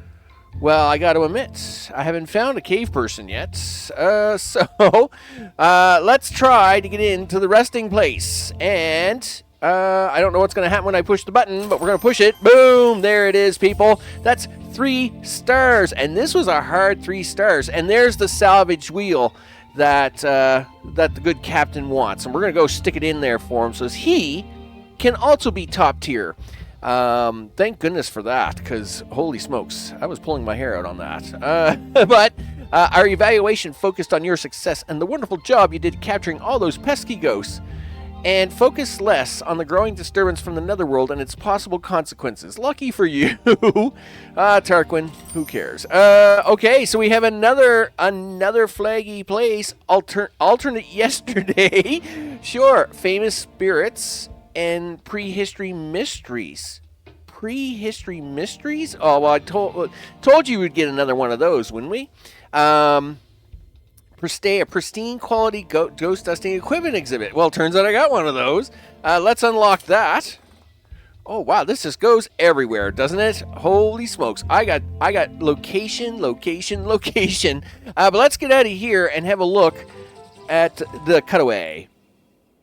Well, I got to admit, I haven't found a cave person yet. So let's try to get into the resting place. And I don't know what's going to happen when I push the button, but we're going to push it. Boom! There it is, people. That's 3 stars. And this was a hard 3 stars. And there's the salvage wheel that the good captain wants. And we're going to go stick it in there for him so he can also be top tier. Thank goodness for that, because holy smokes, I was pulling my hair out on that. But our evaluation focused on your success and the wonderful job you did capturing all those pesky ghosts, and focus less on the growing disturbance from the netherworld and its possible consequences. Lucky for you. Tarquin, who cares? Okay, so we have another flaggy place, alternate yesterday. Sure, famous spirits and prehistory mysteries. Prehistory mysteries? Oh, well, I told you we'd get another one of those, wouldn't we? A pristine quality ghost dusting equipment exhibit. Well, turns out I got one of those. Let's unlock that. Oh, wow, this just goes everywhere, doesn't it? Holy smokes. I got location. But let's get out of here and have a look at the cutaway.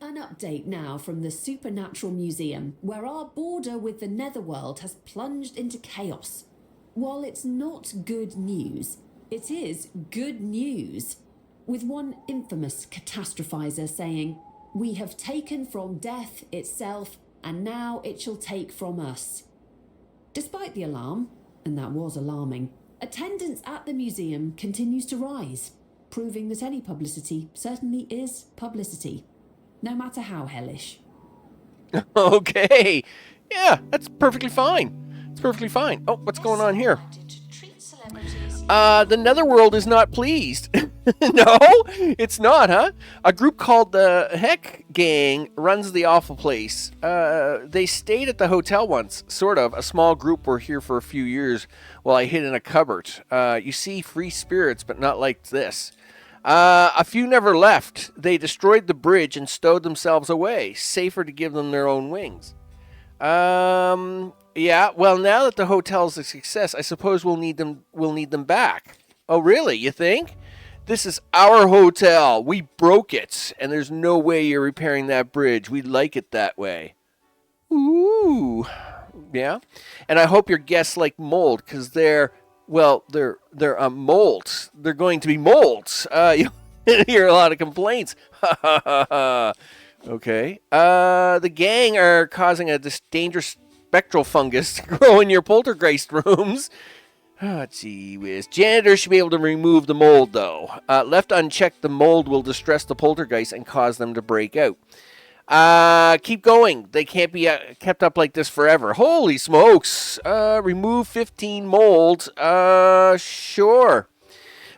An update now from the Supernatural Museum, where our border with the Netherworld has plunged into chaos. While it's not good news, it is good news. With one infamous catastrophizer saying, "We have taken from death itself, and now it shall take from us." Despite the alarm, and that was alarming, attendance at the museum continues to rise, proving that any publicity certainly is publicity. No matter how hellish. Okay. Yeah, that's perfectly fine. It's perfectly fine. Oh, what's going on here? The Netherworld is not pleased. No, it's not, huh? A group called the Heck Gang runs the awful place. They stayed at the hotel once, sort of. A small group were here for a few years while I hid in a cupboard. You see, free spirits, but not like this. A few never left. They destroyed the bridge and stowed themselves away. Safer to give them their own wings. Yeah, well, now that the hotel's a success, I suppose we'll need them back. Oh, really? You think? This is our hotel. We broke it, and there's no way you're repairing that bridge. We like it that way. Ooh. Yeah. And I hope your guests like mold, because they're molds. They're going to be molds. You hear a lot of complaints. Okay. The gang are causing a dangerous spectral fungus to grow in your poltergeist rooms. Oh, gee whiz. Janitors should be able to remove the mold, though. Left unchecked, the mold will distress the poltergeist and cause them to break out. Keep going. They can't be kept up like this forever. Holy smokes. Remove 15 mold. Sure.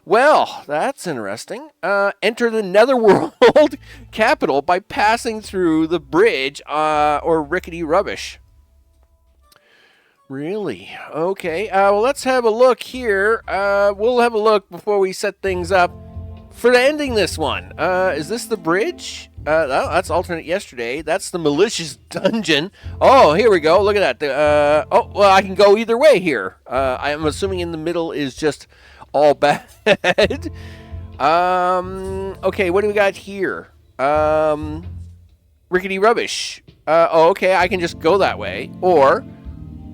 Well, that's interesting. Enter the Netherworld capital by passing through the bridge or rickety rubbish. Really? Okay. Well, let's have a look here. We'll have a look before we set things up for ending this one. Is this the bridge? That's alternate yesterday. That's the malicious dungeon. Oh, here we go. Look at that. Well, I can go either way here. I'm assuming in the middle is just all bad. Okay, what do we got here? Rickety rubbish. Okay, I can just go that way. Or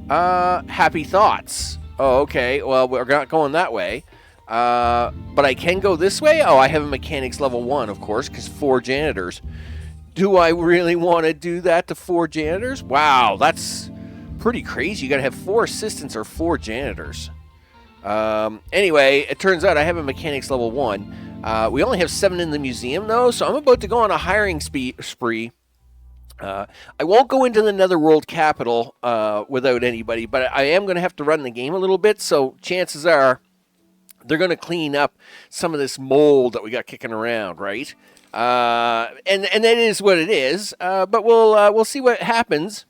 happy thoughts. Oh, okay. Well, we're not going that way. But I can go this way? Oh, I have a mechanics level 1, of course, because 4 janitors. Do I really want to do that to 4 janitors? Wow, that's pretty crazy. You got to have 4 assistants or 4 janitors. Anyway, it turns out I have a mechanics level 1. We only have 7 in the museum, though, so I'm about to go on a hiring spree. I won't go into the Netherworld capital without anybody, but I am going to have to run the game a little bit, so chances are they're going to clean up some of this mold that we got kicking around, right? And that is what it is. But we'll see what happens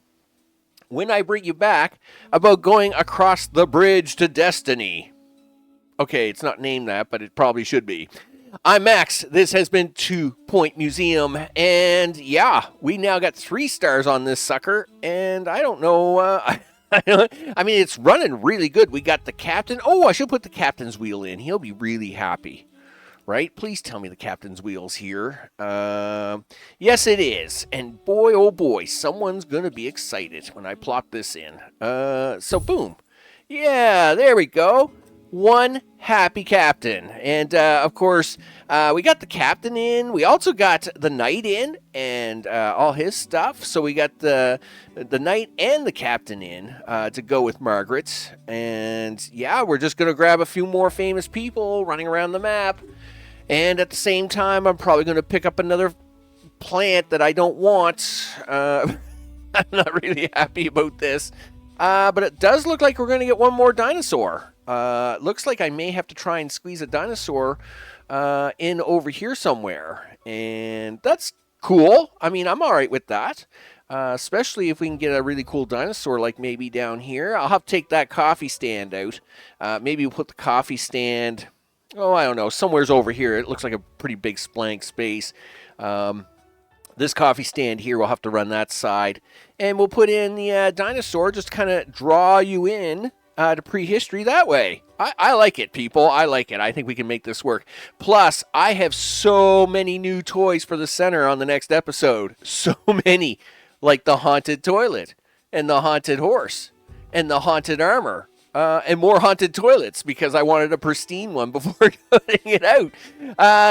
when I bring you back about going across the bridge to destiny. Okay, it's not named that, but it probably should be. I'm Max. This has been 2 Point Museum, and yeah, we now got 3 stars on this sucker, and I don't know. I mean, it's running really good. We got the captain. Oh, I should put the captain's wheel in. He'll be really happy, right? Please tell me the captain's wheel's here. Yes, it is. And boy, oh boy, someone's going to be excited when I plop this in. So boom. Yeah, there we go. 1 happy captain. And, of course, we got the captain in. We also got the knight in and all his stuff. So we got the knight and the captain in to go with Margaret. And, yeah, we're just going to grab a few more famous people running around the map. And at the same time, I'm probably going to pick up another plant that I don't want. I'm not really happy about this. But it does look like we're going to get one more dinosaur. Looks like I may have to try and squeeze a dinosaur in over here somewhere. And that's cool. I mean, I'm all right with that. Especially if we can get a really cool dinosaur like maybe down here. I'll have to take that coffee stand out. Maybe we'll put the coffee stand, I don't know, somewhere's over here. It looks like a pretty big blank space. This coffee stand here, we'll have to run that side. And we'll put in the dinosaur, just kind of draw you in to prehistory that way. I like it, people. I like it. I think we can make this work. Plus, I have so many new toys for the center on the next episode. So many. Like the haunted toilet, and the haunted horse, and the haunted armor. And more haunted toilets because I wanted a pristine one before putting it out.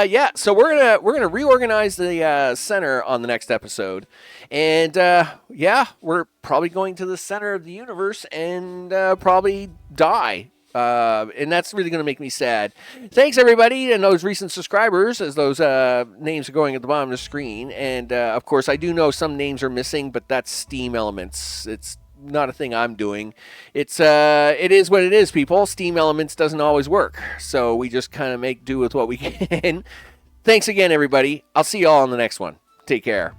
Yeah, so we're gonna reorganize the center on the next episode, and yeah, we're probably going to the center of the universe and probably die. And that's really going to make me sad. Thanks, everybody, and those recent subscribers, as those names are going at the bottom of the screen. And, of course, I do know some names are missing, but that's Steam Elements. It's not a thing I'm doing. It is what it is, people. Steam Elements doesn't always work, so we just kind of make do with what we can. Thanks again, everybody. I'll see you all on the next one. Take care.